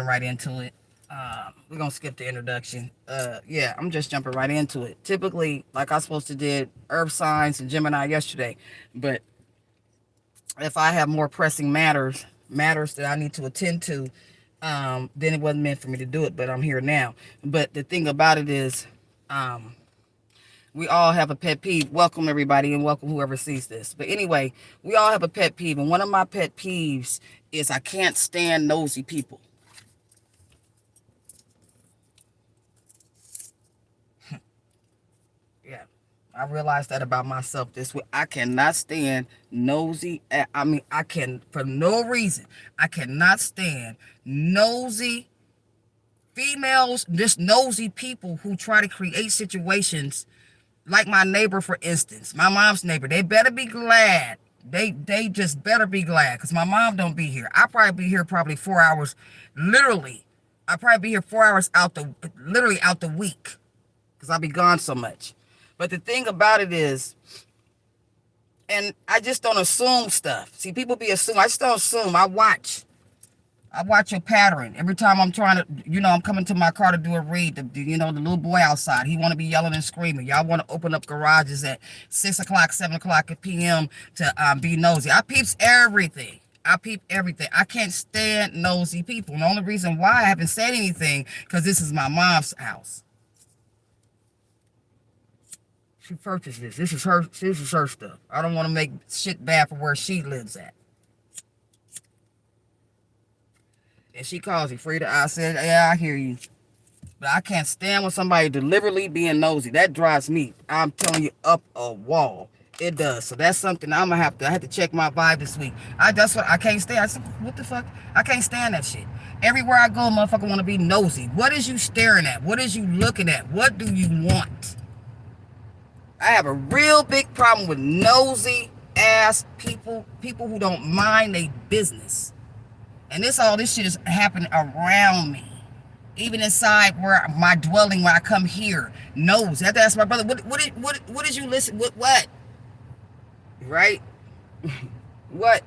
right into it. We're gonna skip the introduction. Yeah, I'm just jumping right into it. Typically, like I supposed to did Earth signs and Gemini yesterday, but if I have more pressing matters that I need to attend to, then it wasn't meant for me to do it. But I'm here now. But the thing about it is, um, we all have a pet peeve. Welcome everybody, and welcome whoever sees this. But anyway, we all have a pet peeve, and one of my pet peeves is I can't stand nosy people. Yeah. I realized that about myself this week. I cannot stand nosy. I can, for no reason, I cannot stand nosy females, just nosy people who try to create situations like my neighbor, for instance, my mom's neighbor. They better be glad. They just better be glad because my mom don't be here. I probably be here probably 4 hours, literally. I probably be here 4 hours literally out the week because I be gone so much. But the thing about it is, and I just don't assume stuff. See, people be assuming. I just don't assume. I watch. I watch your pattern. Every time I'm trying to, I'm coming to my car to do a read. The little boy outside, he want to be yelling and screaming. Y'all want to open up garages at 6 o'clock, 7 o'clock p.m. to be nosy. I peeps everything. I peep everything. I can't stand nosy people. And the only reason why I haven't said anything, because this is my mom's house. She purchased this. This is her stuff. I don't want to make shit bad for where she lives at. And she calls you Frida. I said, yeah, I hear you. But I can't stand when somebody deliberately being nosy. That drives me, I'm telling you, up a wall. It does. So that's something I have to check my vibe this week. That's what I can't stand. I said, what the fuck? I can't stand that shit. Everywhere I go, motherfucker want to be nosy. What is you staring at? What is you looking at? What do you want? I have a real big problem with nosy ass people who don't mind their business. And all this shit is happening around me. Even inside where my dwelling, when I come here, knows. I have to ask my brother, what did you listen? What? Right? What?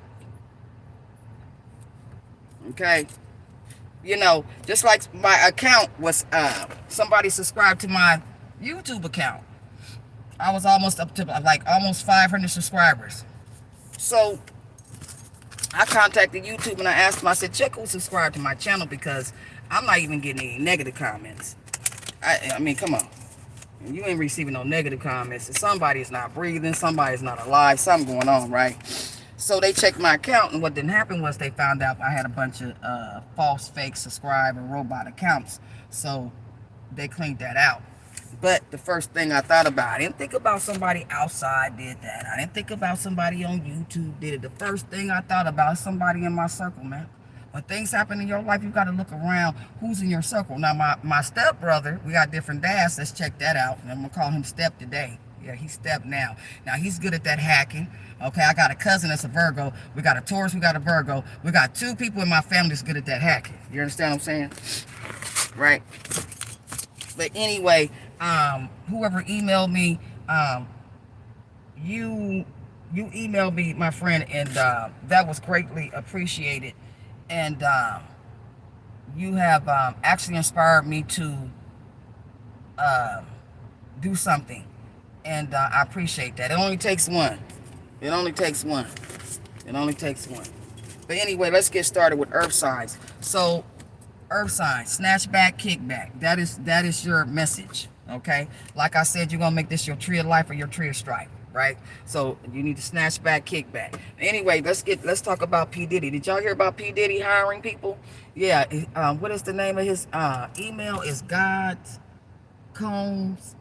Okay. Just like my account was, somebody subscribed to my YouTube account. I was almost up to like almost 500 subscribers. So I contacted YouTube and I asked them, I said, check who subscribed to my channel because I'm not even getting any negative comments. I mean, come on. You ain't receiving no negative comments. Somebody's not breathing. Somebody's not alive. Something going on, right? So they checked my account, and what didn't happen was they found out I had a bunch of false, fake, subscribe, and robot accounts. So they cleaned that out. But the first thing I thought about, I didn't think about somebody outside did that. I didn't think about somebody on YouTube did it. The first thing I thought about is somebody in my circle, man. When things happen in your life, you got to look around who's in your circle. Now, my stepbrother, we got different dads. Let's check that out. And I'm going to call him Step today. Yeah, he's Step now. Now, he's good at that hacking. Okay, I got a cousin that's a Virgo. We got a Taurus, we got a Virgo. We got two people in my family that's good at that hacking. You understand what I'm saying? Right? But anyway, whoever emailed me, you emailed me, my friend, and that was greatly appreciated. And you have actually inspired me to do something, and I appreciate that. It only takes one. It only takes one. It only takes one. But anyway, let's get started with earth signs. So, earth signs, snatch back, kick back. That is your message. Okay, like I said, you're gonna make this your tree of life or your tree of strife, right? So you need to snatch back, kick back. Anyway, let's talk about P. Diddy. Did y'all hear about P. Diddy hiring people? Yeah. What is the name of his email? Is God Combs?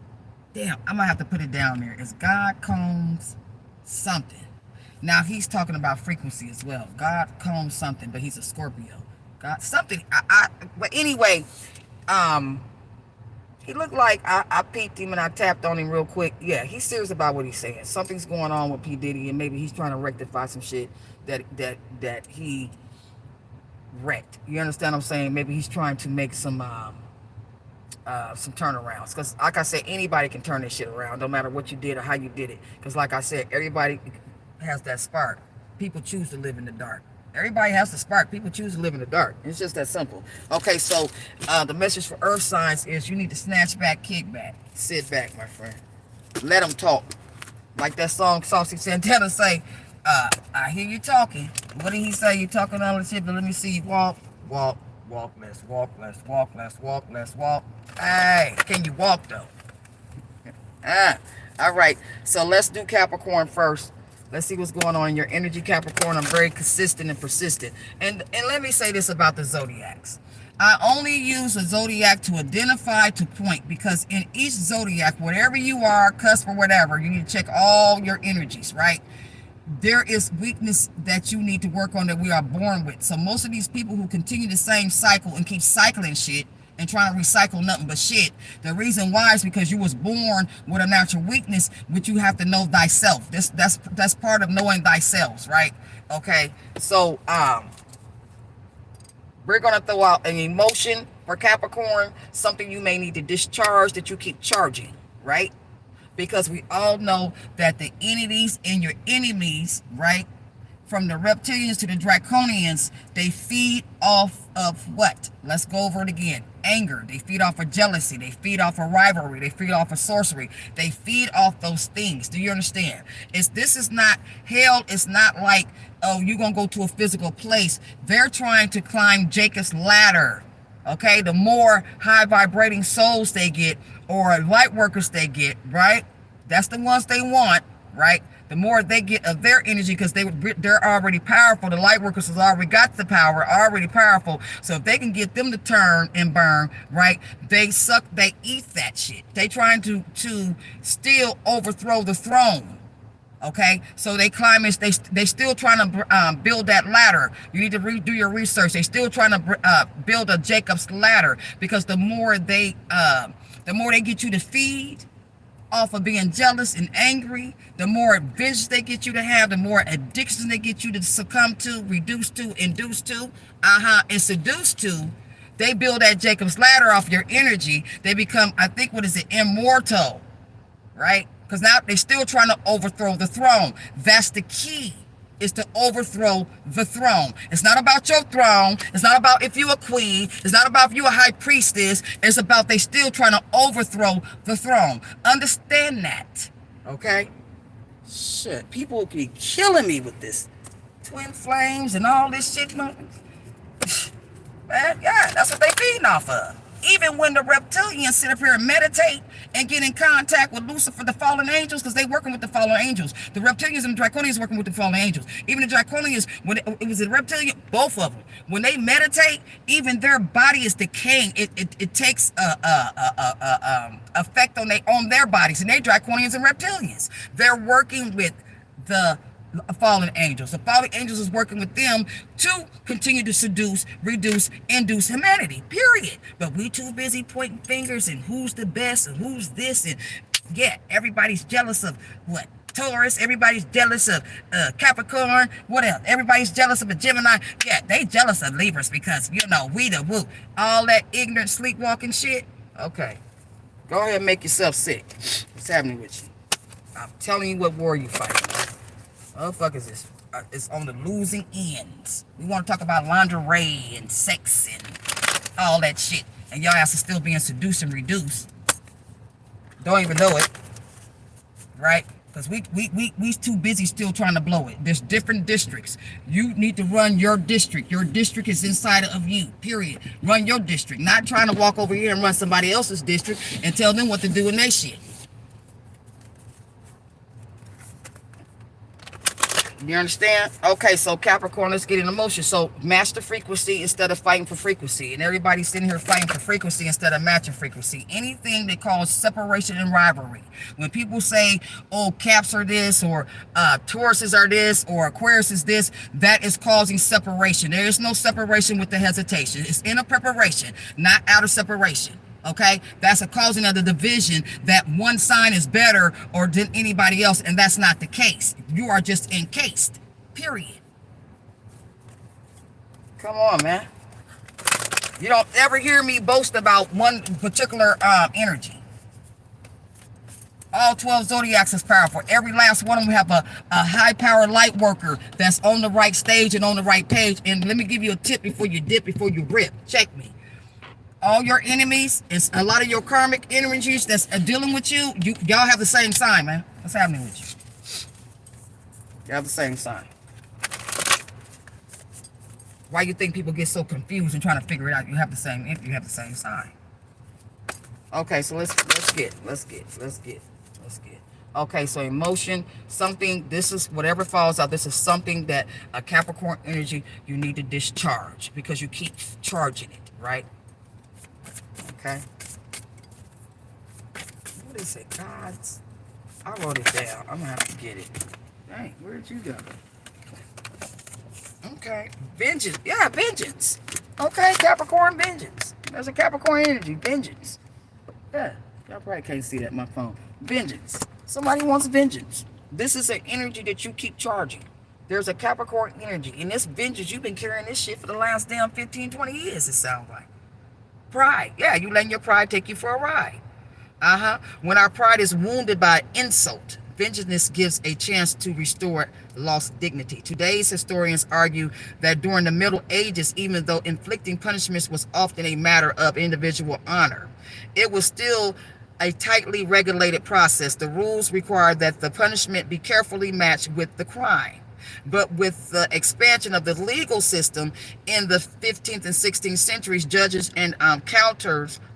Damn, I'm gonna have to put it down there. It's God Combs something. Now he's talking about frequency as well. God Combs something, but he's a Scorpio. God something. But anyway, he looked like I peeped him and I tapped on him real quick. Yeah, he's serious about what he's saying. Something's going on with P. Diddy, and maybe he's trying to rectify some shit that he wrecked. You understand what I'm saying? Maybe he's trying to make some turnarounds. Because like I said, anybody can turn this shit around, no matter what you did or how you did it. Because like I said, everybody has that spark. People choose to live in the dark. Everybody has to spark. People choose to live in the dark. It's just that simple. Okay, so the message for earth signs is you need to snatch back, kick back, sit back, my friend. Let them talk. Like that song Saucy Santana say, I hear you talking. What did he say? You talking all the shit, but let me see you walk, walk, walk, let's walk, let's walk, let's walk, let's walk. Hey, can you walk though? All right. So let's do Capricorn first. Let's see what's going on in your energy, Capricorn. I'm very consistent and persistent. And let me say this about the zodiacs. I only use a zodiac to identify, to point, because in each zodiac, whatever you are, cusp or whatever, you need to check all your energies, right? There is weakness that you need to work on that we are born with. So most of these people who continue the same cycle and keep cycling shit and trying to recycle nothing but shit, the reason why is because you was born with a natural weakness, which you have to know thyself. That's part of knowing thyself, right? Okay, so we're gonna throw out an emotion for Capricorn, something you may need to discharge that you keep charging, right? Because we all know that the entities and your enemies, right, from the reptilians to the draconians, they feed off of what? Let's go over it again. Anger. They feed off of jealousy. They feed off of rivalry. They feed off of sorcery. They feed off those things. Do you understand? This is not hell. It's not like, oh, you're going to go to a physical place. They're trying to climb Jacob's ladder. Okay, the more high vibrating souls they get, or light workers they get, right? That's the ones they want, right? The more they get of their energy, because they're already powerful. The light workers has already got the power, already powerful. So if they can get them to turn and burn, right? They eat that shit. They trying to still overthrow the throne. Okay, so they climb it. They still trying to build that ladder. You need to do your research. They still trying to build a Jacob's ladder, because the more they get you to feed off of being jealous and angry, the more visions they get you to have, the more addictions they get you to succumb to, reduce to, induce to, and seduce to. They build that Jacob's ladder off your energy. They become, I think, what is it, immortal, right? Because now they're still trying to overthrow the throne. That's the key, is to overthrow the throne. It's not about your throne. It's not about if you're a queen. It's not about if you're a high priestess. It's about they still trying to overthrow the throne. Understand that, okay? Shit, people be killing me with this. Twin flames and all this shit. Man, yeah, that's what they feeding off of. Even when the reptilians sit up here and meditate and get in contact with Lucifer, the fallen angels, because they working with the fallen angels. The reptilians and the draconians working with the fallen angels. Even the draconians, when it was a reptilian, both of them, when they meditate, even their body is decaying. It takes effect on their bodies, and they draconians and reptilians. They're working with the fallen angels. The fallen angels is working with them to continue to seduce, reduce, induce humanity, period. But we too busy pointing fingers and who's the best and who's this, and yeah, everybody's jealous of what? Taurus. Everybody's jealous of Capricorn. What else? Everybody's jealous of a Gemini. Yeah, they jealous of Libras because, you know, we the woo. All that ignorant sleepwalking shit. Okay, go ahead and make yourself sick. What's happening with you? I'm telling you what war you fighting. What the fuck is this? It's on the losing ends. We want to talk about lingerie and sex and all that shit. And y'all ass are still being seduced and reduced. Don't even know it. Right? Because we too busy still trying to blow it. There's different districts. You need to run your district. Your district is inside of you, period. Run your district. Not trying to walk over here and run somebody else's district and tell them what to do in their shit. You understand? Okay, so Capricorn, let's get in motion. So match the frequency instead of fighting for frequency. And everybody's sitting here fighting for frequency instead of matching frequency. Anything that causes separation and rivalry. When people say, oh, Caps are this, or Tauruses are this, or Aquarius is this, that is causing separation. There is no separation with the hesitation. It's inner preparation, not outer separation. Okay, that's a causing of the division that one sign is better or than anybody else, and that's not the case. You are just encased, period. Come on, man. You don't ever hear me boast about one particular energy. All 12 zodiacs is powerful. Every last one of them have a high-powered light worker that's on the right stage and on the right page. And let me give you a tip before you dip, before you rip. Check me. All your enemies, and a lot of your karmic energies that's dealing with you, y'all have the same sign, man. What's happening with you? You have the same sign. Why you think people get so confused and trying to figure it out? You have the same sign. Okay, so let's get. Okay, so emotion, something, this is whatever falls out, this is something that a Capricorn energy you need to discharge because you keep charging it, right? Okay. What is it, gods? I wrote it down. I'm gonna have to get it. Dang, where did you go? Okay, vengeance. Yeah, vengeance. Okay, Capricorn vengeance. There's a Capricorn energy, vengeance. Yeah, y'all probably can't see that on my phone. Vengeance. Somebody wants vengeance. This is an energy that you keep charging. There's a Capricorn energy. And this vengeance, you've been carrying this shit for the last damn 15, 20 years, it sounds like. Pride. Yeah, you letting your pride take you for a ride. When our pride is wounded by insult, vengeance gives a chance to restore lost dignity. Today's historians argue that during the Middle Ages, even though inflicting punishments was often a matter of individual honor, it was still a tightly regulated process. The rules required that the punishment be carefully matched with the crime. But with the expansion of the legal system in the 15th and 16th centuries, judges and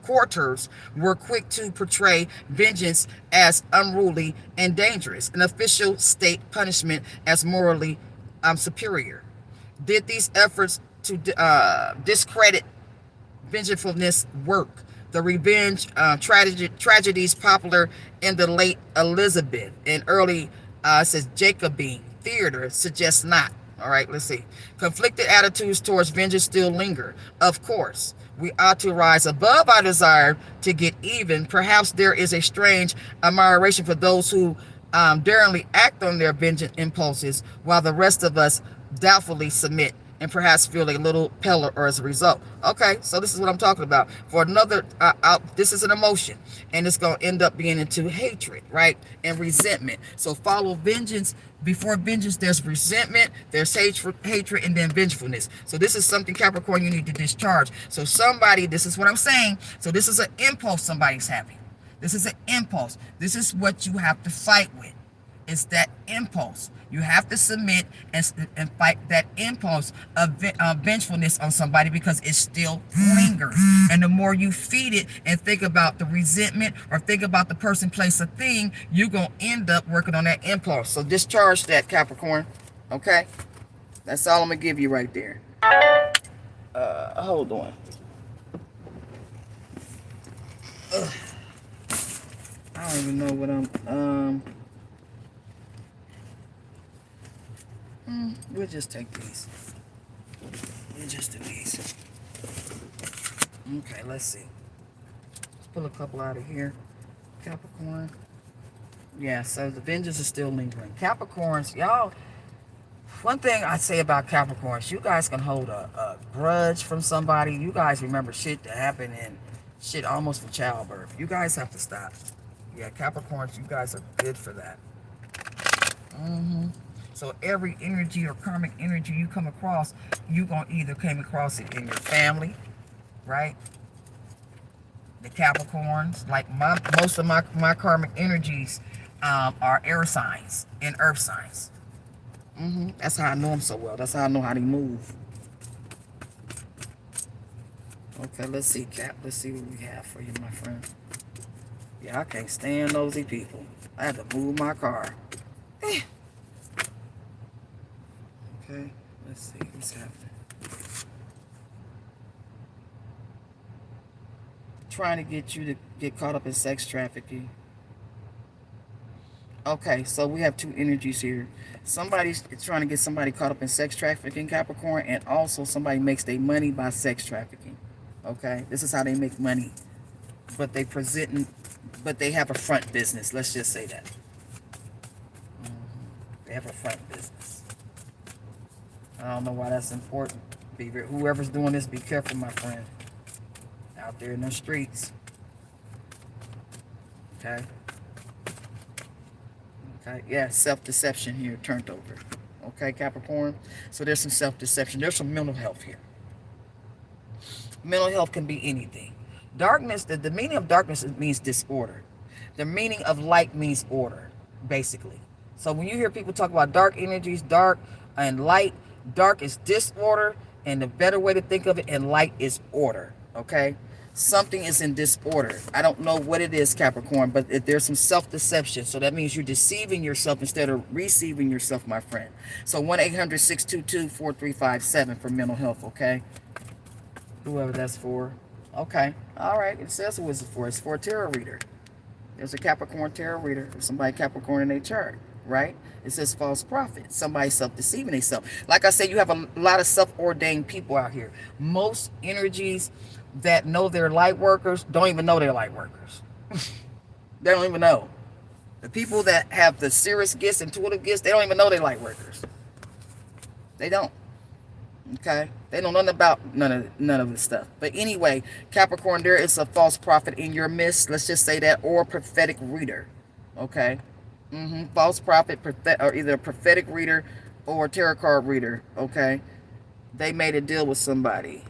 courtiers were quick to portray vengeance as unruly and dangerous, an official state punishment as morally superior. Did these efforts to discredit vengefulness work? The revenge tragedies popular in the late Elizabeth and early says Jacobean theater suggests not. All right, let's see. Conflicted attitudes towards vengeance still linger. Of course, we ought to rise above our desire to get even. Perhaps there is a strange admiration for those who daringly act on their vengeance impulses, while the rest of us doubtfully submit and perhaps feel a little paler or as a result. Okay, so this is what I'm talking about. For another, this is an emotion, and it's going to end up being into hatred, right, and resentment. So follow vengeance. Before vengeance, there's resentment, there's hatred, and then vengefulness. So this is something, Capricorn, you need to discharge. So somebody, this is what I'm saying. So this is an impulse somebody's having. This is an impulse. This is what you have to fight with. It's that impulse. You have to submit and fight that impulse of vengefulness on somebody because it still lingers. And the more you feed it and think about the resentment or think about the person, place, or thing, you're going to end up working on that impulse. So discharge that, Capricorn. Okay? That's all I'm going to give you right there. Hold on. I don't even know what I'm... We'll just take these. We'll just do these. Okay, let's see. Let's pull a couple out of here. Capricorn. Yeah, so the vengeance is still lingering. Capricorns, y'all, one thing I say about Capricorns, you guys can hold a grudge from somebody. You guys remember shit that happened in shit almost from childbirth. You guys have to stop. Yeah, Capricorns, you guys are good for that. So every energy or karmic energy you come across, you gonna either came across it in your family, right? The Capricorns, like most of my karmic energies are air signs and earth signs. That's how I know them so well. That's how I know how they move. Okay, let's see, Cap. Let's see what we have for you, my friend. Yeah, I can't stand nosy people. I had to move my car. Okay, let's see what's happening. Trying to get you to get caught up in sex trafficking. Okay, so we have two energies here. Somebody's trying to get somebody caught up in sex trafficking, Capricorn, and also somebody makes their money by sex trafficking. Okay, this is how they make money. But they have a front business. Let's just say that. They have a front business. I don't know why that's important. Whoever's doing this, be careful, my friend. Out there in the streets. Okay? Okay, yeah, self-deception here turned over. Okay, Capricorn. So there's some self-deception. There's some mental health here. Mental health can be anything. Darkness, the meaning of darkness means disorder. The meaning of light means order, basically. So when you hear people talk about dark energies, dark and light, dark is disorder, and the better way to think of it, and light is order. Okay? Something is in disorder. I don't know what it is, Capricorn, but there's some self-deception. So that means you're deceiving yourself instead of receiving yourself, my friend. So 1-800-622-4357 for mental health, okay? Whoever that's for. Okay. All right. It says who it's for. It's for a tarot reader. There's a Capricorn tarot reader. Or somebody Capricorn in their chart, right? It says false prophet. Somebody self-deceiving themselves. Like I said, you have a lot of self-ordained people out here. Most energies that know they're light workers don't even know they're light workers. They don't even know. The people that have the serious gifts, intuitive gifts, they don't even know they're light workers. They don't. Okay, they know nothing about none of this stuff. But anyway, Capricorn, there is a false prophet in your midst. Let's just say that, or prophetic reader. Okay, false prophet, or either a prophetic reader or a tarot card reader. Okay, they made a deal with somebody.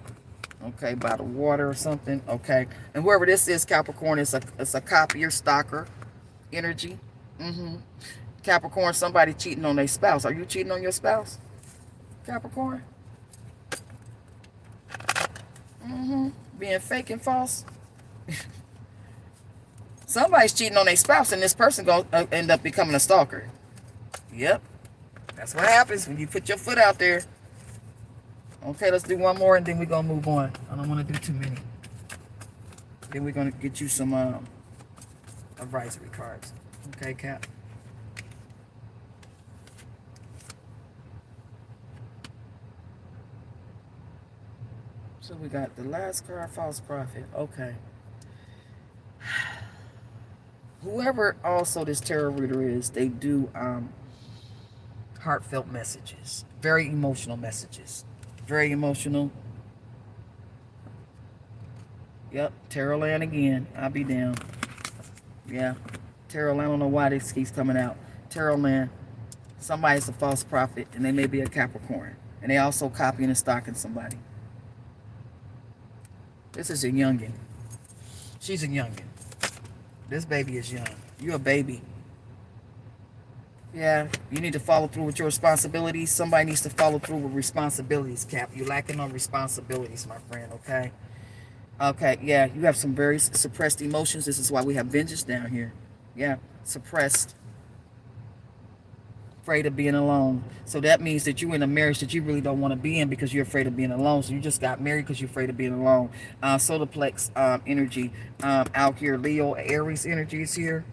Okay, by the water or something. Okay, and whoever this is, Capricorn, is a copier, stalker energy. Capricorn, somebody cheating on their spouse. Are you cheating on your spouse, Capricorn? Being fake and false. Somebody's cheating on their spouse, and this person gonna end up becoming a stalker. Yep, that's what happens when you put your foot out there. Okay, let's do one more, and then we're gonna move on. I don't want to do too many. Then we're gonna get you some advisory cards. Okay, Cap. So we got the last card, false prophet. Okay. Whoever also this tarot reader is, they do heartfelt messages. Very emotional messages. Very emotional. Yep, tarot land again. I'll be down. Yeah. Tarot land, I don't know why this keeps coming out. Tarot land. Somebody's a false prophet, and they may be a Capricorn. And they also copying and stalking somebody. This is a youngin. She's a youngin. This baby is young. You're a baby. Yeah, you need to follow through with your responsibilities. Somebody needs to follow through with responsibilities, Cap. You're lacking on responsibilities, my friend, okay? Okay, yeah, you have some very suppressed emotions. This is why we have vengeance down here. Yeah, suppressed. Afraid of being alone. So that means that you're in a marriage that you really don't want to be in because you're afraid of being alone. So you just got married because you're afraid of being alone. Solar plex energy out here. Leo, Aries energy is here.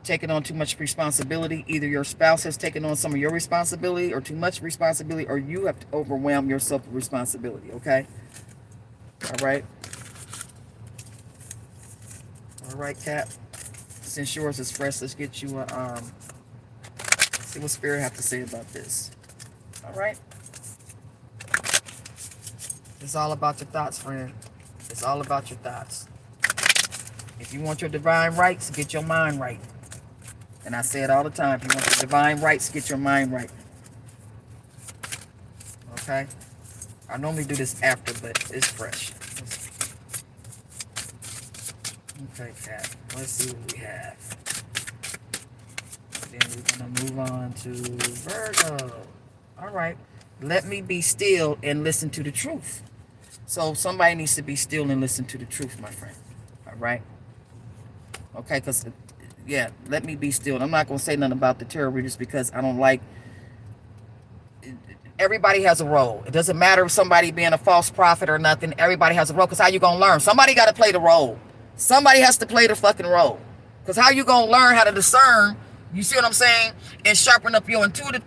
Taking on too much responsibility. Either your spouse has taken on some of your responsibility or too much responsibility, or you have to overwhelm yourself with responsibility, okay? All right. All right, Cap. Since yours is fresh, let's get you a see what Spirit have to say about this. All right. It's all about your thoughts, friend. It's all about your thoughts. If you want your divine rights, get your mind right. And I say it all the time. If you want your divine rights, get your mind right. Okay? I normally do this after, but it's fresh. Okay, Cat. Let's see what we have. Then we're going to move on to Virgo. All right. Let me be still and listen to the truth. So somebody needs to be still and listen to the truth, my friend. All right? Okay, because, yeah, let me be still. I'm not going to say nothing about the tarot readers because I don't like... Everybody has a role. It doesn't matter if somebody being a false prophet or nothing. Everybody has a role because how you going to learn? Somebody got to play the role. Somebody has to play the fucking role. Because how you going to learn how to discern... You see what I'm saying? And sharpen up your intuitive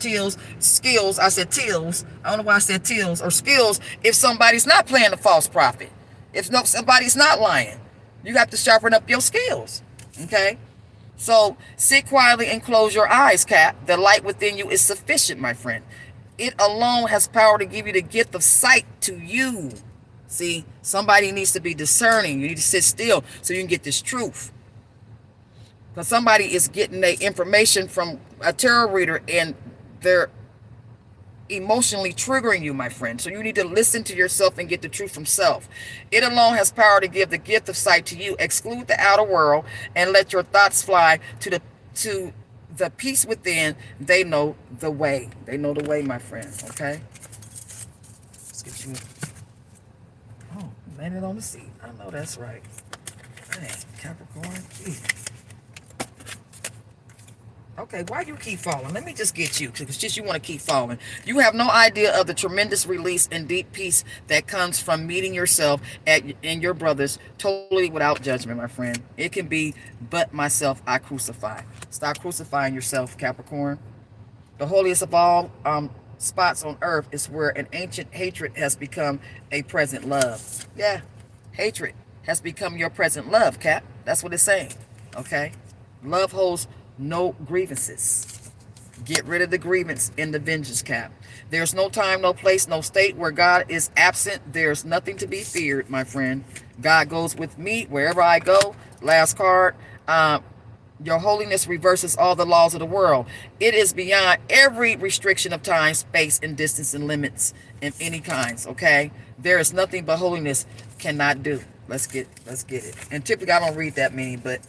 skills. I said tills. I don't know why I said tills or skills. If somebody's not playing the false prophet. If somebody's not lying. You have to sharpen up your skills. Okay? So sit quietly and close your eyes, Cap. The light within you is sufficient, my friend. It alone has power to give you the gift of sight to you. See? Somebody needs to be discerning. You need to sit still so you can get this truth. Because somebody is getting their information from a tarot reader and they're emotionally triggering you, my friend. So you need to listen to yourself and get the truth from self. It alone has power to give the gift of sight to you. Exclude the outer world and let your thoughts fly to the peace within. They know the way. They know the way, my friend. Okay? Let's get you. Oh, landed on the seat. I know that's right. Dang, Capricorn. Gee. Okay, why you keep falling? Let me just get you, because just you want to keep falling. You have no idea of the tremendous release and deep peace that comes from meeting yourself and your brothers totally without judgment, my friend. It can be, but myself I crucify. Stop crucifying yourself, Capricorn. The holiest of all spots on earth is where an ancient hatred has become a present love. Yeah, hatred has become your present love, Cap. That's what it's saying. Okay? Love holds no grievances. Get rid of the grievance in the vengeance, Cap. There's no time, no place, no state where God is absent. There's nothing to be feared, my friend. God goes with me wherever I go. Last card. Your holiness reverses all the laws of the world. It is beyond every restriction of time, space, and distance and limits in any kinds. Okay, there is nothing but holiness cannot do. Let's get it. And typically I don't read that many, but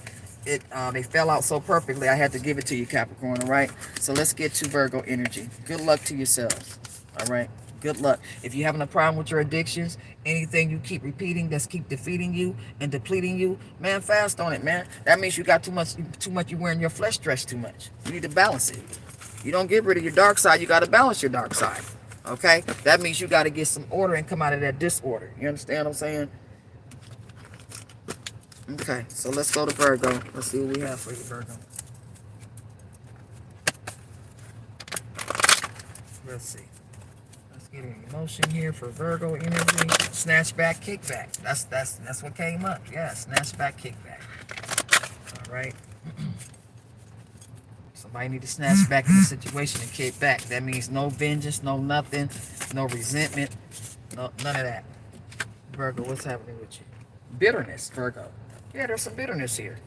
they fell out so perfectly. I had to give it to you, Capricorn. All right. So let's get to Virgo energy. Good luck to yourselves. All right. Good luck. If you're having a problem with your addictions, anything you keep repeating that's keep defeating you and depleting you, man, fast on it, man. That means you got too much. You're wearing your flesh dress too much. You need to balance it. You don't get rid of your dark side. You got to balance your dark side. Okay. That means you got to get some order and come out of that disorder. You understand what I'm saying? Okay, so let's go to Virgo. Let's see what we have for you, Virgo. Let's see. Let's get an emotion here for Virgo energy. Snatch back, kickback. That's what came up. Yeah, snatch back, kickback. All right. Somebody need to snatch back in the situation and kick back. That means no vengeance, no nothing, no resentment, no none of that. Virgo, what's happening with you? Bitterness, Virgo. Yeah, there's some bitterness here.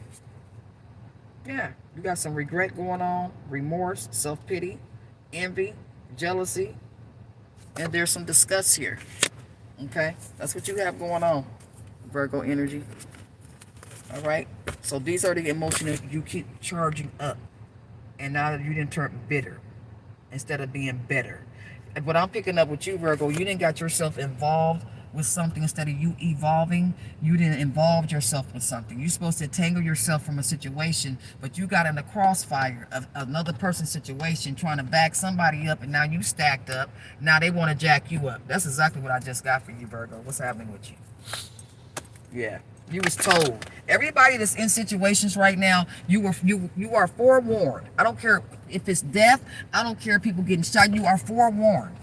Yeah, you got some regret going on, remorse, self-pity, envy, jealousy, and there's some disgust here. Okay, that's what you have going on, Virgo energy. All right, so these are the emotions you keep charging up, and now that you didn't turn bitter instead of being better. And what I'm picking up with you, Virgo, you didn't got yourself involved with something instead of you evolving. You didn't involve yourself with something. You're supposed to tangle yourself from a situation, but you got in the crossfire of another person's situation trying to back somebody up, and now you stacked up. Now they want to jack you up. That's exactly what I just got for you, Virgo. What's happening with you? Yeah, you was told. Everybody that's in situations right now, you are forewarned. I don't care if it's death. I don't care if people getting shot. You are forewarned.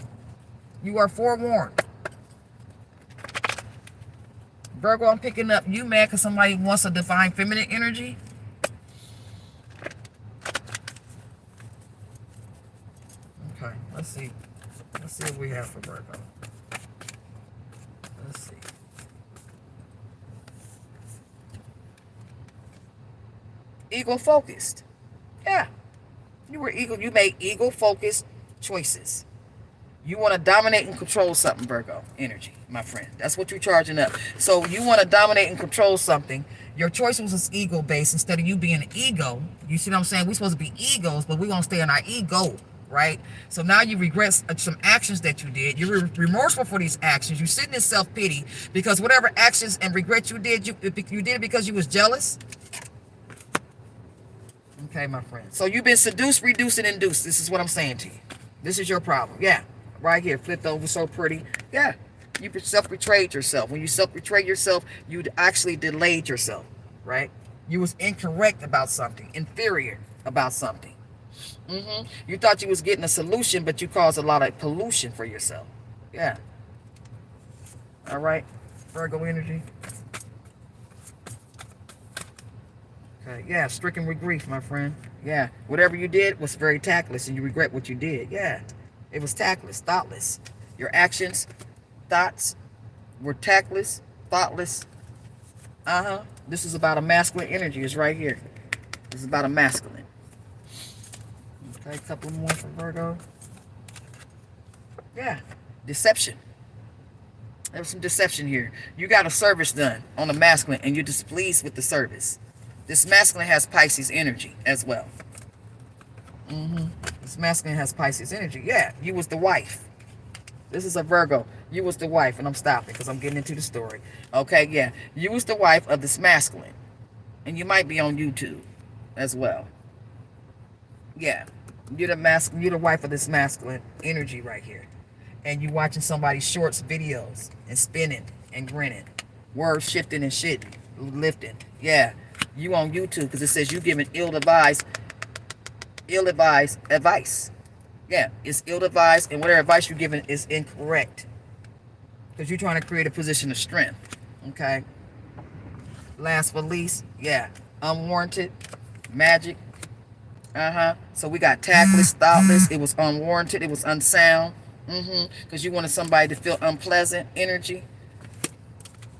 You are forewarned. Virgo, I'm picking up you mad because somebody wants a divine feminine energy. Okay, let's see. Let's see what we have for Virgo. Let's see. Ego focused. Yeah. You were ego. You made ego focused choices. You want to dominate and control something, Virgo energy, my friend. That's what you're charging up. So you want to dominate and control something. Your choice was ego based instead of you being an ego. You see what I'm saying? We're supposed to be egos, but we want to stay in our ego, right? So now you regret some actions that you did. You're remorseful for these actions. You're sitting in self-pity because whatever actions and regret you did, you did it because you was jealous. Okay, my friend. So you've been seduced, reduced, and induced. This is what I'm saying to you. This is your problem. Yeah. Right here, flipped over so pretty. Yeah, you self-betrayed yourself. When you self-betrayed yourself, you actually delayed yourself, right? You was incorrect about something, inferior about something. You thought you was getting a solution, but you caused a lot of pollution for yourself. Yeah. All right, Virgo energy. Okay, yeah, stricken with grief, my friend. Yeah, whatever you did was very tactless, and you regret what you did. Yeah. It was tactless, thoughtless. Your actions, thoughts were tactless, thoughtless. This is about a masculine energy. It's right here. This is about a masculine. Okay, a couple more for Virgo. Yeah, deception. There was some deception here. You got a service done on a masculine and you're displeased with the service. This masculine has Pisces energy as well. This masculine has Pisces energy. Yeah, you was the wife. This is a Virgo. You was the wife, and I'm stopping because I'm getting into the story. Okay, yeah. You was the wife of this masculine. And you might be on YouTube as well. Yeah. You're the wife of this masculine energy right here. And you watching somebody's shorts videos and spinning and grinning. Words shifting and shit. Lifting. Yeah. You on YouTube because it says you giving ill-advised advice. Yeah, it's ill-advised, and whatever advice you're giving is incorrect. Because you're trying to create a position of strength. Okay? Last but least, yeah, unwarranted, magic. So we got tactless, thoughtless. It was unwarranted. It was unsound. Because you wanted somebody to feel unpleasant energy.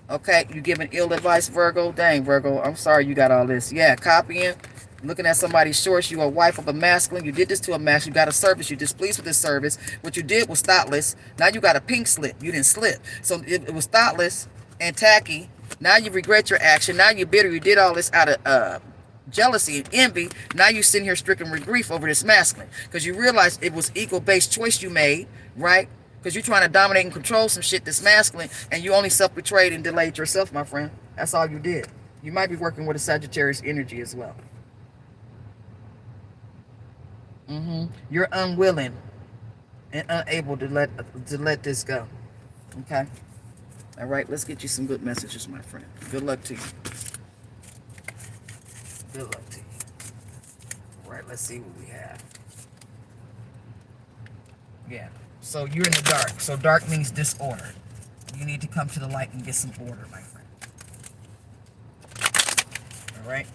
Okay, you giving ill advice, Virgo. Dang, Virgo, I'm sorry you got all this. Yeah, copying. Looking at somebody's shorts. You a wife of a masculine. You did this to a masculine. You got a service. You displeased with this service. What you did was thoughtless. Now you got a pink slip. You didn't slip. So it was thoughtless and tacky. Now you regret your action. Now you're bitter. You did all this out of jealousy and envy. Now you sitting here stricken with grief over this masculine. Because you realize it was ego-based choice you made. Right? Because you're trying to dominate and control some shit that's masculine. And you only self-betrayed and delayed yourself, my friend. That's all you did. You might be working with a Sagittarius energy as well. You're unwilling and unable to let this go. Okay? All right, let's get you some good messages, my friend. Good luck to you. Good luck to you. All right, let's see what we have. Yeah, so you're in the dark. So dark means disorder. You need to come to the light and get some order, my friend. All right?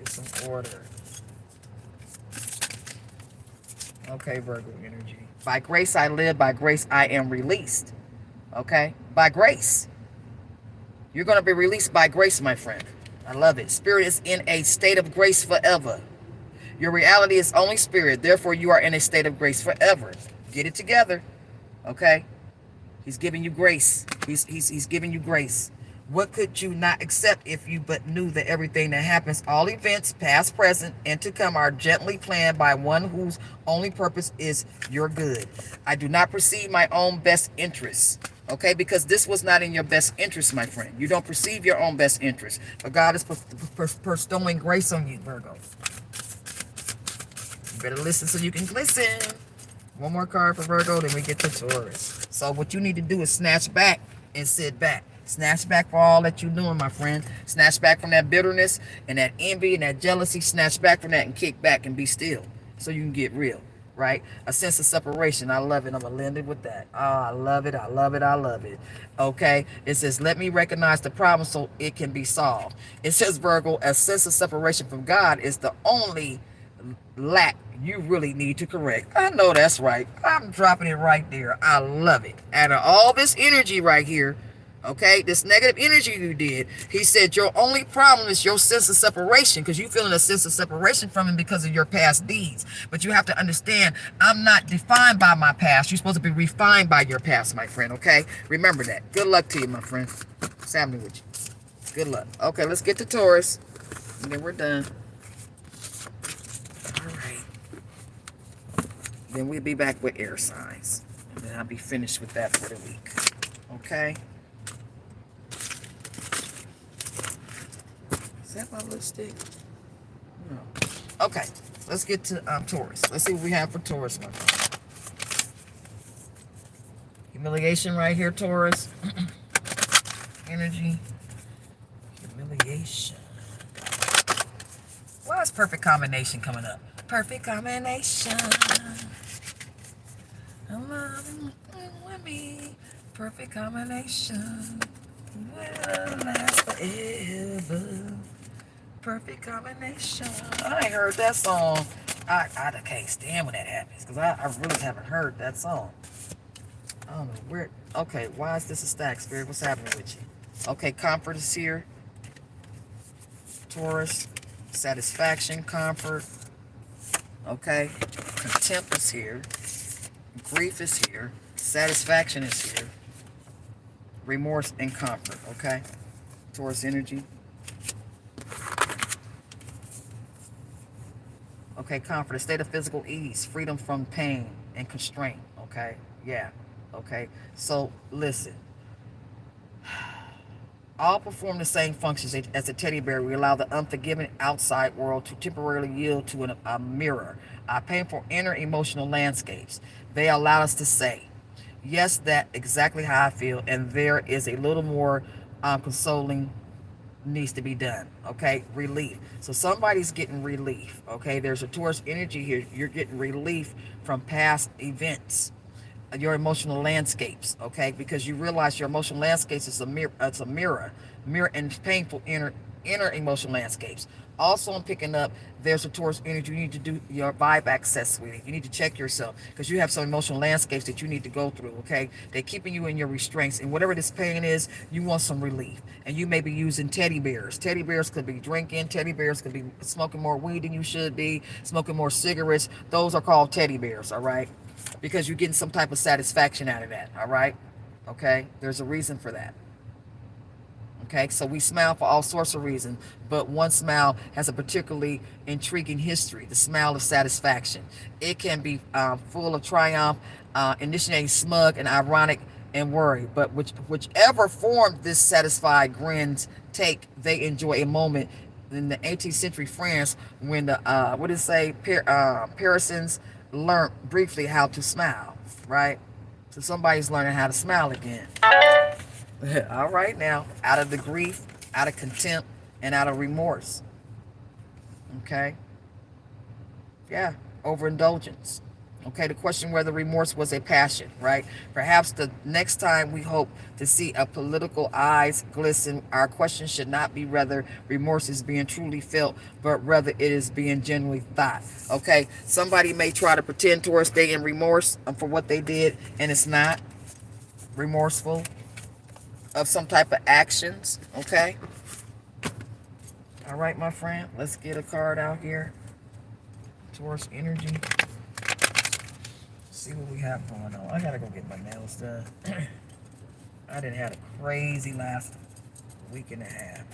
Some order. Okay, Virgo energy. By grace I live, by grace I am released. Okay? By grace. You're going to be released by grace, my friend. I love it. Spirit is in a state of grace forever. Your reality is only spirit. Therefore, you are in a state of grace forever. Get it together. Okay? He's giving you grace. He's giving you grace. What could you not accept if you but knew that everything that happens, all events, past, present, and to come, are gently planned by one whose only purpose is your good? I do not perceive my own best interests, okay? Because this was not in your best interest, my friend. You don't perceive your own best interest. But God is bestowing grace on you, Virgo. You better listen so you can glisten. One more card for Virgo, then we get to Taurus. So what you need to do is snatch back and sit back. Snatch back for all that you're doing, my friend. Snatch back from that bitterness and that envy and that jealousy. Snatch back from that and kick back and be still so you can get real, right? A sense of separation. I love it. I'm going to end it with that. Oh, I love it. I love it. I love it. Okay? It says, let me recognize the problem so it can be solved. It says, Virgo, a sense of separation from God is the only lack you really need to correct. I know that's right. I'm dropping it right there. I love it. Out of all this energy right here, okay, this negative energy you did, he said your only problem is your sense of separation, because you're feeling a sense of separation from him because of your past deeds. But you have to understand, I'm not defined by my past. You're supposed to be refined by your past, my friend, okay? Remember that. Good luck to you, my friend. What's happening with you? Good luck. Okay, let's get to Taurus, and then we're done. All right. Then we'll be back with air signs, and then I'll be finished with that for the week, okay? Is that my lipstick? No. Okay, let's get to Taurus. Let's see what we have for Taurus, my friend. Humiliation right here, Taurus. Energy. Humiliation. Why is perfect combination coming up? Perfect combination. I'm loving with me. Perfect combination. Will last forever. Perfect combination. I ain't heard that song. I can't stand when that happens, because I really haven't heard that song. I don't know where. Okay, why is this a stack, Spirit? What's happening with you? Okay, comfort is here. Taurus, satisfaction, comfort. Okay, contempt is here, grief is here, satisfaction is here, remorse and comfort. Okay, Taurus energy. Okay, comfort, a state of physical ease, freedom from pain and constraint. Okay, yeah. Okay, so listen. All perform the same functions as a teddy bear. We allow the unforgiving outside world to temporarily yield to a mirror, our painful inner emotional landscapes. They allow us to say, yes, that's exactly how I feel, and there is a little more consoling needs to be done. Okay, relief. So somebody's getting relief. Okay, there's a Taurus energy here. You're getting relief from past events, your emotional landscapes. Okay, because you realize your emotional landscapes is a mirror. It's a mirror and painful inner emotional landscapes. Also, I'm picking up there's a Taurus energy. You need to do your vibe access, sweetie. You need to check yourself because you have some emotional landscapes that you need to go through. Okay, they're keeping you in your restraints, and whatever this pain is, you want some relief. And you may be using teddy bears. Teddy bears could be drinking. Teddy bears could be smoking more weed than you should be, smoking more cigarettes. Those are called teddy bears. All right, because you're getting some type of satisfaction out of that. All right, okay. There's a reason for that. Okay, so we smile for all sorts of reasons, but one smile has a particularly intriguing history, the smile of satisfaction. It can be full of triumph, initiating smug and ironic and worry, but whichever form this satisfied grins take, they enjoy a moment. In the 18th century France, when the, what did it say, Parisans learned briefly how to smile, right? So somebody's learning how to smile again. All right now, out of the grief, out of contempt, and out of remorse. Okay? Yeah, overindulgence. Okay, the question whether remorse was a passion, right? Perhaps the next time we hope to see a political eyes glisten, our question should not be whether remorse is being truly felt, but rather it is being genuinely thought. Okay, somebody may try to pretend towards they in remorse for what they did, and it's not remorseful of some type of actions. Okay, all right, my friend, let's get a card out here. Taurus energy. See what we have going on. I gotta go get my nails done. I didn't have a crazy last week and a half.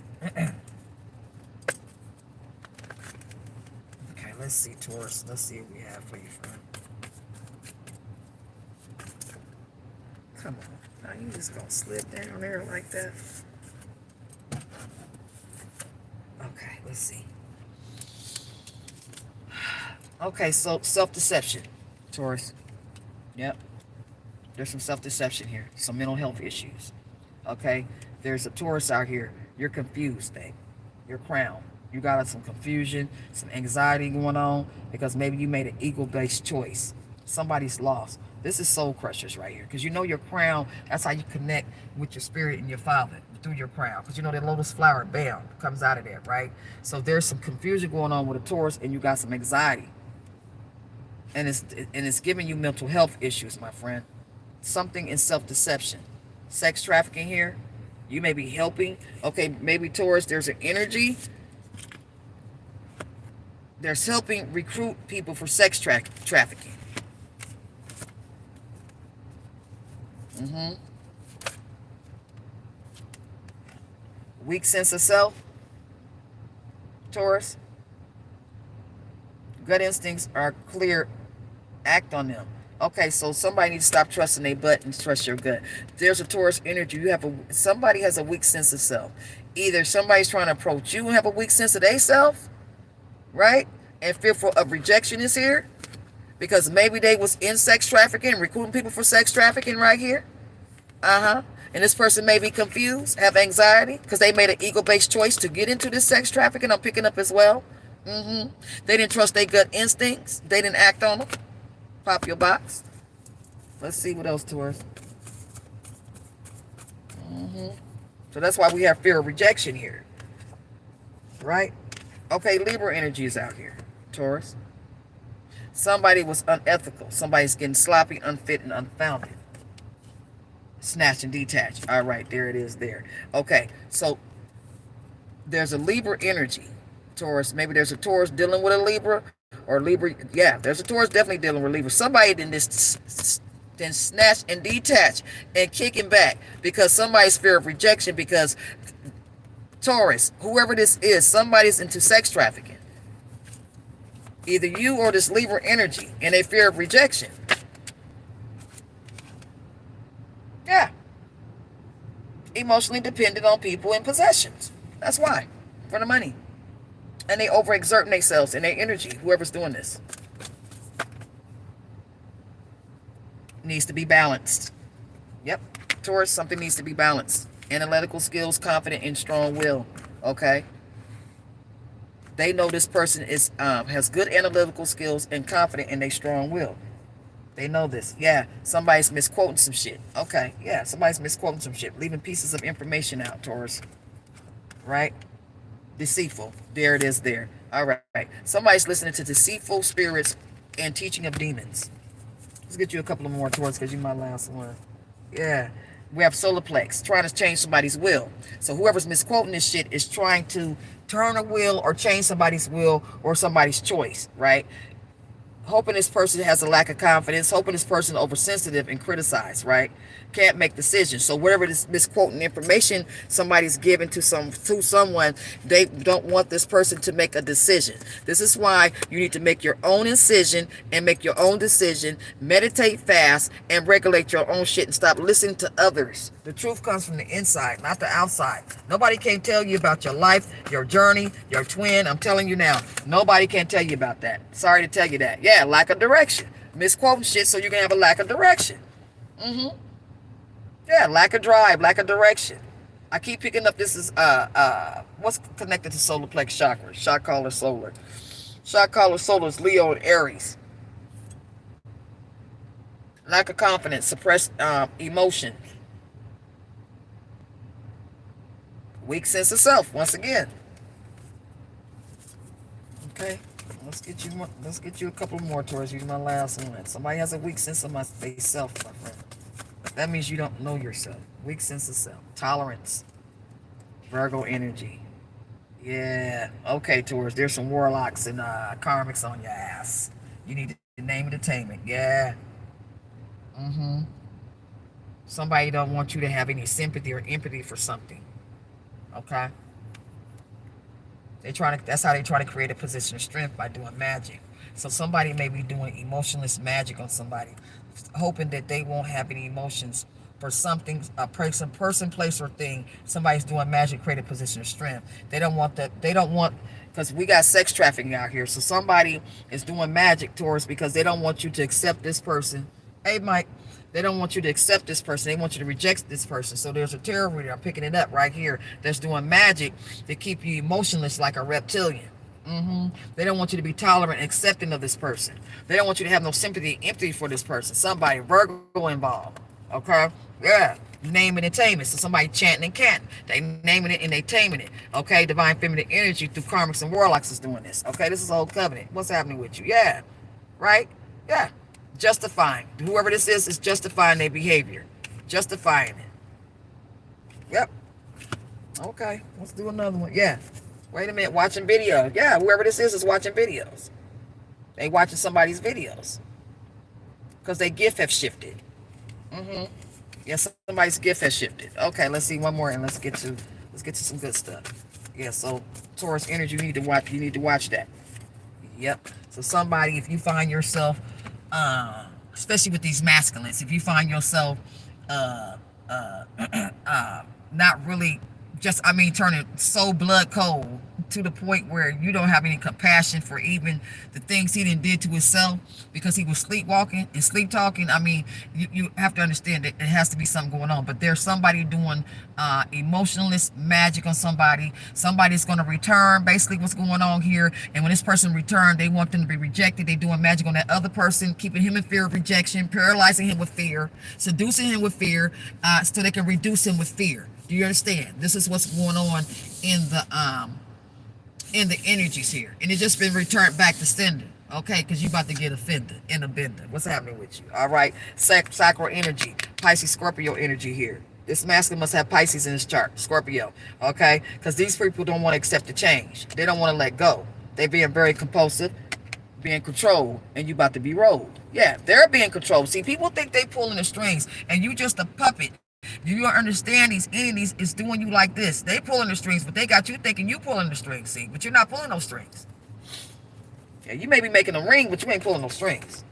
Okay, let's see, Taurus. Let's see what we have for you, friend. Come on. Now you just gonna slip down there like that? Okay, let's see. Okay, so self-deception, Taurus. Yep. There's some self-deception here. Some mental health issues. Okay? There's a Taurus out here. You're confused, babe. Your crown. You got some confusion, some anxiety going on because maybe you made an ego-based choice. Somebody's lost. This is soul crushers right here. Because you know your crown, that's how you connect with your spirit and your father, through your crown. Because you know that lotus flower, bam, comes out of there, right? So there's some confusion going on with a Taurus and you got some anxiety. And it's giving you mental health issues, my friend. Something in self-deception. Sex trafficking here. You may be helping. Okay, maybe Taurus, there's an energy. There's helping recruit people for sex trafficking. Weak sense of self, Taurus. Gut instincts are clear. Act on them. Okay, so somebody needs to stop trusting their butt and trust your gut. There's a Taurus energy. Somebody has a weak sense of self. Either somebody's trying to approach you and have a weak sense of their self, right? And fearful of rejection is here. Because maybe they was in sex trafficking, recruiting people for sex trafficking right here. And this person may be confused, have anxiety, because they made an ego-based choice to get into this sex trafficking. I'm picking up as well. They didn't trust their gut instincts. They didn't act on them. Pop your box. Let's see what else, Taurus. So that's why we have fear of rejection here. Right? Okay, Libra energy is out here, Taurus. Somebody was unethical. Somebody's getting sloppy, unfit, and unfounded. Snatched and detached. All right, there it is there. Okay, so There's a Libra energy, Taurus. Maybe there's a Taurus dealing with a Libra, or Libra. Yeah, there's a Taurus definitely dealing with Libra. Somebody then snatch and detach and kicking back because somebody's fear of rejection. Because Taurus, whoever this is, somebody's into sex trafficking. Either you or this Libra energy, and a fear of rejection. Yeah, emotionally dependent on people and possessions. That's why, for the money. And they overexerting themselves and their energy, whoever's doing this. Needs to be balanced. Yep. Taurus, something needs to be balanced. Analytical skills, confident, and strong will. Okay. They know this person is has good analytical skills and confident in their strong will. They know this. Yeah. Somebody's misquoting some shit. Okay. Yeah. Somebody's misquoting some shit. Leaving pieces of information out, Taurus. Right? Deceitful. There it is there. All right. Somebody's listening to deceitful spirits and teaching of demons. Let's get you a couple of more, Taurus, because you my last one. Yeah. We have solar plex, trying to change somebody's will. So whoever's misquoting this shit is trying to turn a will or change somebody's will or somebody's choice, right? Hoping this person has a lack of confidence, hoping this person is oversensitive and criticized, right? Can't make decisions. So whatever this misquoting information somebody's giving to someone, they don't want this person to make a decision. This is why you need to make your own incision and make your own decision, meditate fast, and regulate your own shit and stop listening to others. The truth comes from the inside, not the outside. Nobody can tell you about your life, your journey, your twin. I'm telling you now, nobody can tell you about that. Sorry to tell you that. Yeah, lack of direction. Misquoting shit so you can have a lack of direction. Yeah, lack of drive, lack of direction. I keep picking up this is what's connected to solar plex chakra? Shot caller solar. Shot caller solar is Leo and Aries. Lack of confidence, suppressed emotion, weak sense of self. Once again, okay. Let's get you a couple more towards you. My last one. Somebody has a weak sense of self, my friend. That means you don't know yourself. Weak sense of self. Tolerance. Virgo energy. Yeah. Okay, Taurus. There's some warlocks and karmics on your ass. You need to name it attainment. Yeah. Somebody don't want you to have any sympathy or empathy for something. Okay. That's how they try to create a position of strength by doing magic. So somebody may be doing emotionless magic on somebody, hoping that they won't have any emotions for something, a person, place, or thing. Somebody's doing magic, create a position of strength. They don't want that. They don't want, because we got sex trafficking out here. So somebody is doing magic, Taurus, because they don't want you to accept this person. Hey, Mike. They don't want you to accept this person. They want you to reject this person. So there's a tarot reader, I'm picking it up right here, that's doing magic to keep you emotionless like a reptilian. They don't want you to be tolerant and accepting of this person. They don't want you to have no sympathy, empathy for this person. Somebody, Virgo involved. Okay? Yeah. Naming and taming. So somebody chanting and canting. They naming it and they taming it. Okay? Divine feminine energy through karmics and warlocks is doing this. Okay? This is old covenant. What's happening with you? Yeah. Right? Yeah. Justifying. Whoever this is justifying their behavior. Justifying it. Yep. Okay. Let's do another one. Yeah. Wait a minute. Watching video. Yeah. Whoever this is watching videos. They watching somebody's videos. Because their gift have shifted. Yeah, somebody's gift has shifted. Okay, let's see one more and let's get to some good stuff. Yeah, so Taurus energy, you need to watch that. Yep. So somebody, if you find yourself especially with these masculines, if you find yourself not really turning so blood cold to the point where you don't have any compassion for even the things he did to himself because he was sleepwalking and sleep talking. You have to understand that it has to be something going on. But there's somebody doing emotionless magic on somebody. Somebody's going to return, basically what's going on here. And when this person returns, they want them to be rejected. They're doing magic on that other person, keeping him in fear of rejection, paralyzing him with fear, seducing him with fear, so they can reduce him with fear. Do you understand? This is what's going on in the energies here, and it's just been returned back to sender. Okay, because you about to get offended in a bender. What's happening with you? All right, sacral energy, Pisces, Scorpio energy here. This masculine must have Pisces in his chart, Scorpio, okay? Because these people don't want to accept the change. They don't want to let go. They're being very compulsive, being controlled, and you about to be rolled. Yeah, they're being controlled. See, people think they pulling the strings, and you just a puppet. You don't understand these entities is doing you like this. They pulling the strings, but they got you thinking you pulling the strings, see? But you're not pulling those strings. Yeah, you may be making a ring, but you ain't pulling no strings.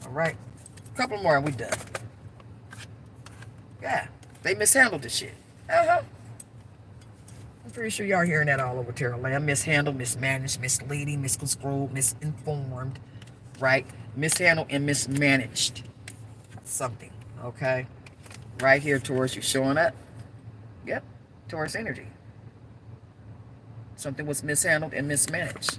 All right? A couple more and we done. Yeah, they mishandled this shit. Uh-huh. I'm pretty sure y'all hearing that all over Terra Land. Mishandled, mismanaged, misleading, misconstrued, misinformed, right? Mishandled and mismanaged something, okay? Right here, Taurus, you showing up. Yep, Taurus energy. Something was mishandled and mismanaged.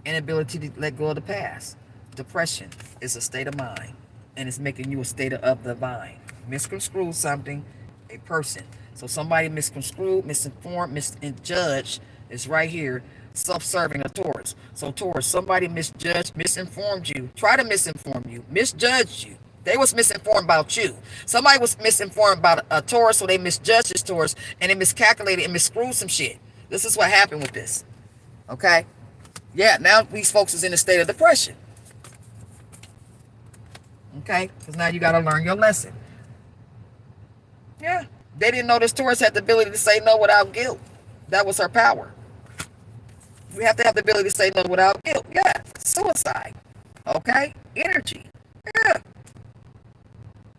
Inability to let go of the past. Depression is a state of mind, and it's making you a state of the mind. Misconstrued something, a person. So somebody misconstrued, misinformed, misjudged is right here, self-serving a Taurus. So Taurus, somebody misjudged, misinformed you, try to misinform you, misjudged you. They was misinformed about you. Somebody was misinformed about a Taurus, so they misjudged this Taurus, and they miscalculated and misscrewed some shit. This is what happened with this. Okay? Yeah, now these folks is in a state of depression. Okay? Because now you got to learn your lesson. Yeah. They didn't know this Taurus had the ability to say no without guilt. That was her power. We have to have the ability to say no without guilt. Yeah. Suicide. Okay? Energy. Yeah.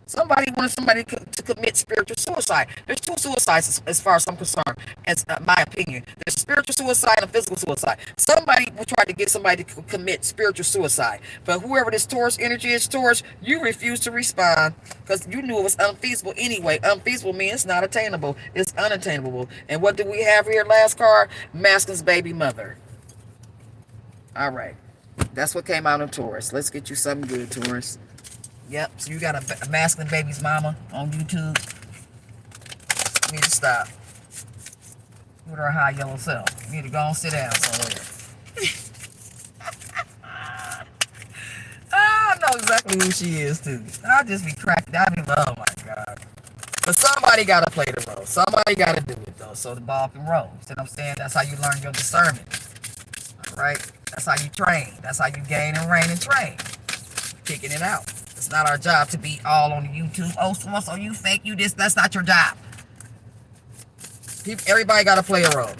Somebody wanted somebody to commit spiritual suicide. There's two suicides as far as I'm concerned, as my opinion. There's spiritual suicide and physical suicide. Somebody will try to get somebody to commit spiritual suicide. But whoever this Taurus energy is, Taurus, you refuse to respond because you knew it was unfeasible anyway. Unfeasible means it's not attainable. It's unattainable. And what do we have here? Last card, Masculine's baby mother. All right. That's what came out in Taurus. Let's get you something good, Taurus. Yep, so you got a masculine baby's mama on YouTube. You need to stop. With her high yellow self. You need to go and sit down somewhere. I know exactly who she is, too. I just be cracking. I be like, oh my God. But somebody got to play the role. Somebody got to do it, though, so the ball can roll. You see what I'm saying? That's how you learn your discernment. All right? That's how you train. That's how you gain and reign and train. Kicking it out. It's not our job to be all on the YouTube. Oh, so you fake, you this. That's not your job. Everybody got to play a role.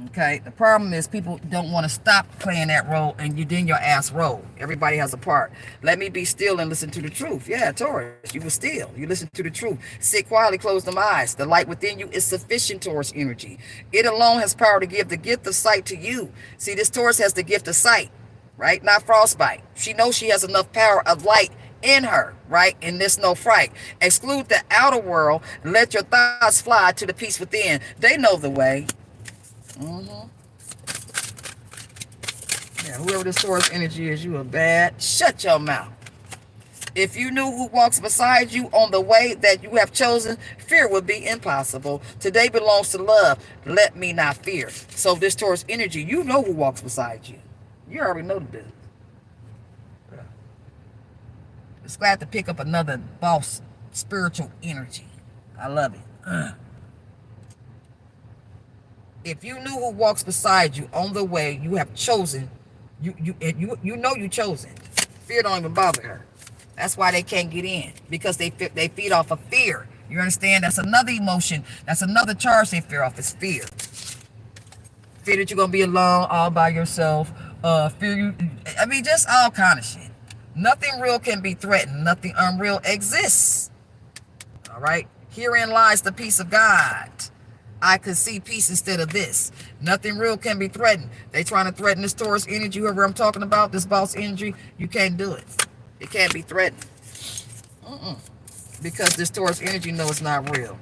Okay? The problem is people don't want to stop playing that role and you then your ass roll. Everybody has a part. Let me be still and listen to the truth. Yeah, Taurus, you were still. You listen to the truth. Sit quietly, close them eyes. The light within you is sufficient, Taurus energy. It alone has power to give the gift of sight to you. See, this Taurus has the gift of sight. Right? Not frostbite. She knows she has enough power of light in her, right? And there's no fright. Exclude the outer world. Let your thoughts fly to the peace within. They know the way. Yeah, whoever this Taurus energy is, you are bad. Shut your mouth. If you knew who walks beside you on the way that you have chosen, fear would be impossible. Today belongs to love. Let me not fear. So this Taurus energy, you know who walks beside you. You already know the business. Yeah. It's glad to pick up another boss spiritual energy. I love it. If you knew who walks beside you on the way you have chosen, you know you chosen. Fear don't even bother her. That's why they can't get in, because they feed off of fear. You understand? That's another emotion. That's another charge they fear off is fear. Fear that you're gonna be alone all by yourself. Fear you. I mean, just all kind of shit. Nothing real can be threatened. Nothing unreal exists. All right. Herein lies the peace of God. I could see peace instead of this. Nothing real can be threatened. They trying to threaten this Taurus energy, whoever I'm talking about, this boss energy. You can't do it. It can't be threatened. Because this Taurus energy knows it's not real.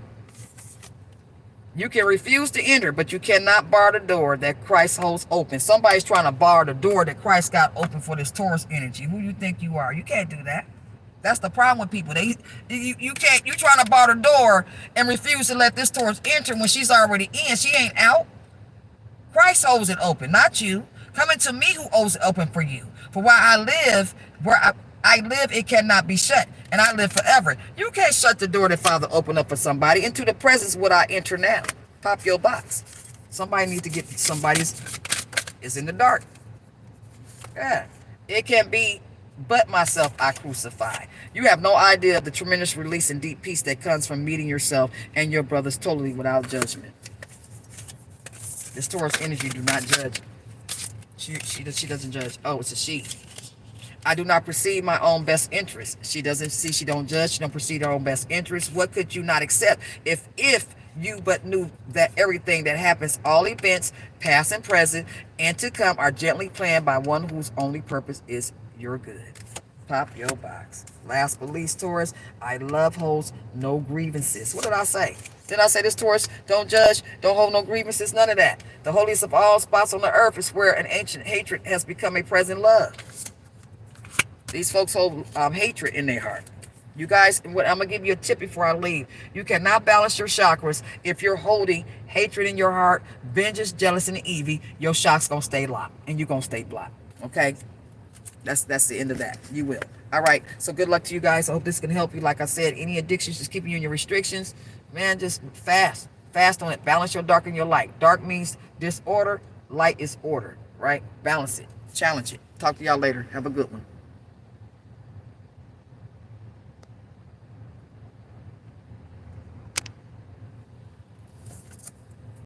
You can refuse to enter, but you cannot bar the door that Christ holds open. Somebody's trying to bar the door that Christ got open for this Taurus energy. Who you think you are? You can't do that. That's the problem with people. You can't. You trying to bar the door and refuse to let this Taurus enter when she's already in. She ain't out. Christ holds it open, not you. Coming to me who holds it open for you. For while I live, I live, it cannot be shut, and I live forever. You can't shut the door that Father opened up for somebody. Into the presence would I enter now. Pop your box. Somebody needs to get, somebody's is in the dark. Yeah. It can be but myself I crucify. You have no idea of the tremendous release and deep peace that comes from meeting yourself and your brothers totally without judgment. This Taurus energy do not judge. She doesn't judge. Oh, it's a she. I do not perceive my own best interest. She doesn't see, she don't judge, she don't perceive her own best interest. What could you not accept if you but knew that everything that happens, all events, past and present, and to come, are gently planned by one whose only purpose is your good. Pop your box. Last but least, Taurus, I love holds no grievances. What did I say? Did I say this, Taurus? Don't judge, don't hold no grievances, none of that. The holiest of all spots on the earth is where an ancient hatred has become a present love. These folks hold hatred in their heart. You guys, I'm going to give you a tip before I leave. You cannot balance your chakras if you're holding hatred in your heart, vengeance, jealous, and envy. Your chakras going to stay locked, and you're going to stay blocked. Okay? That's the end of that. You will. All right. So good luck to you guys. I hope this can help you. Like I said, any addictions just keeping you in your restrictions, man, just fast. Fast on it. Balance your dark and your light. Dark means disorder. Light is order. Right? Balance it. Challenge it. Talk to y'all later. Have a good one.